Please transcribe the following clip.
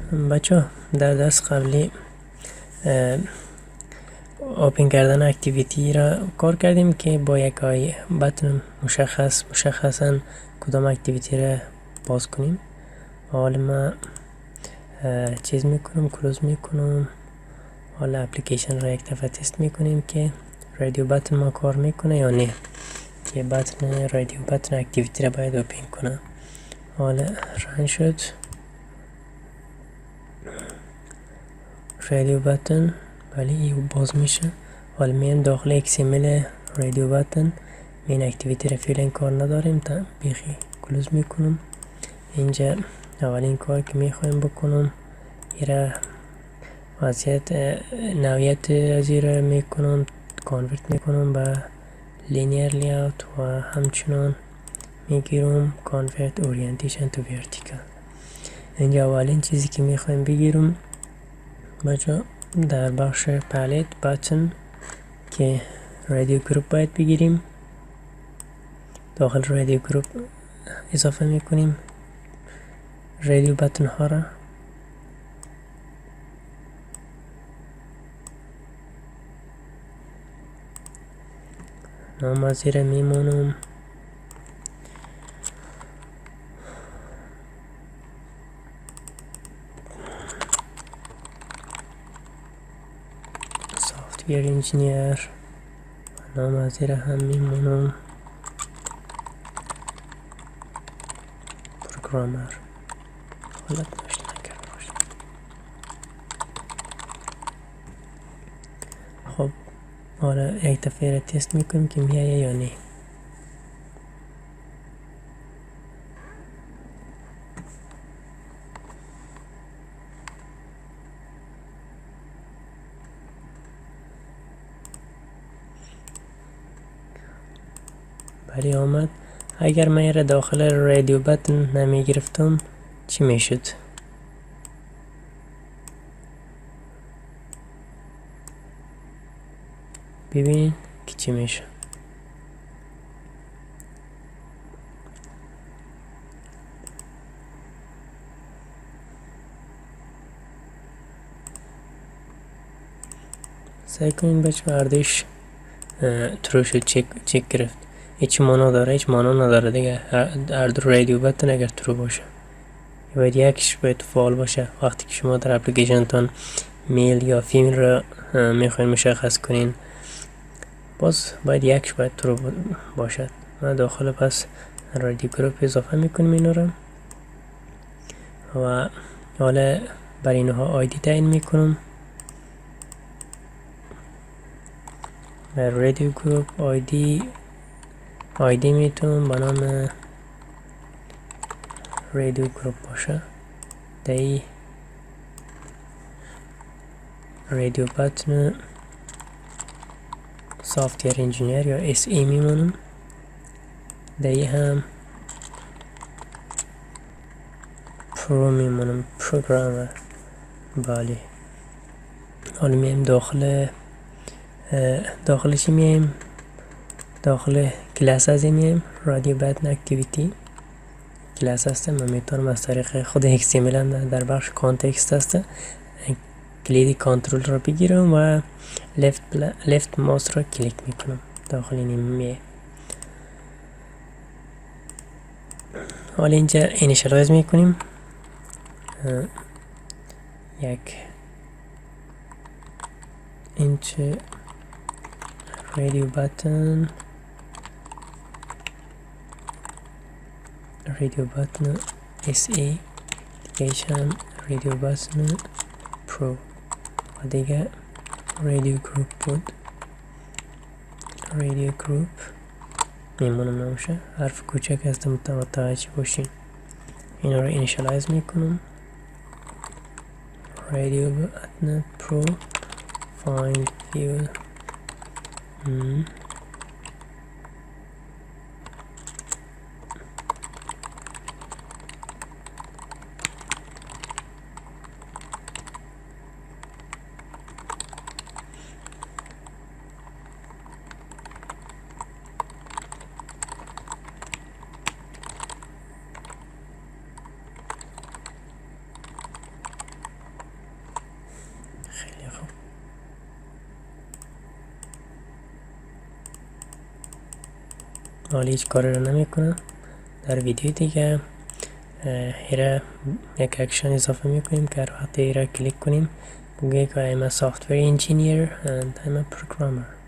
بچه در درس قبلی اوپن کردن اکتیویتی را کار کردیم که با یک بتن مشخصا کدام اکتیویتی را باز کنیم. حالا ما چیز میکنم، کلوز میکنم. حالا اپلیکیشن را یک دفعه تست میکنیم که رادیو بتن ما کار میکنه یا نه. که بتن رادیو بتن اکتیویتی را باید اوپن کنم. حالا رن شد رادیو بتن، ولی این باز میشه. حالا میایم داخل XML رادیو بتن، این اکتیویتی را فعلا کار نداریم تا بیخی کلوز میکنم. اینجا اولین کار که میخوایم بکنم ایره وضعیت نوعیت از ایره میکنم، کانورت میکنم به لینیر لیاوت و همچنان میگیرم کانورت اورینتیشن تو ورتیکال. اینجا اولین چیزی که میخوایم بگیرم بچه در بخش پلت باتن که رادیو گروپ باید بگیریم. داخل رادیو گروپ اضافه میکنیم رادیو باتن ها را. نام از زیر میمونم. سافتویر انجینیر، نام از زیر هم میمونم. پروگرامر حالت نشته نکرده باشم. خب حالا یک دفعه را تست میکنیم که میایه یا نه. بله آمد. اگر من را داخل رادیو بتن نمی گرفتم چی میشد؟ ببینید که چی میشه. سعی کنید بچه بردش تروش چک گرفت. هیچ مانا داره، هیچ مانا نداره دیگه. هر دو رادیو بتن اگر ترو باشه باید یکیش باید فعال باشه. وقتی که شما در اپلیکیشن تان میل یا فیمیل را میخواین مشخص کنین باز باید یکیش باید ترو باشد. ما داخل پس رادیو گروپ اضافه میکنیم اینا را و حالا برای اینها آیدی تعیین میکنم. رادیو گروپ آیدی میتونم به نام رادیو گروپ باشه. دی رادیو بتن سافتویر انجینیر یا SE میمونم. دی هم پرو میمونم، پروگرامر. بله حالا میایم داخل چی میایم؟ داخل کلاس از میایم رادیو بتن اکتیویتی کلاس هسته. من میتونم از طریق خود XML هم در بخش کانتکست هسته کلید کنترل را بگیرم و لفت ماوس را کلیک میکنم داخل این میه. حالا اینجا اینیشالایز میکنیم یک اینچه رادیو بتن SE دیگهشم رادیو بتن پرو و دیگه رادیو گروپ بود. رادیو گروپ میمونم نموشه. حرف کوچک هست متوجه باشین. اینا رو اینیشالایز میکنم. رادیو بتن پرو فایند ویو حالا هیچ کاری رو نمیکنه. در ویدیو دیگه هیره یک اکشن اضافه میکنیم که وقتی هیره کلیک کنیم بگه که I'm a software engineer and I'm a programmer.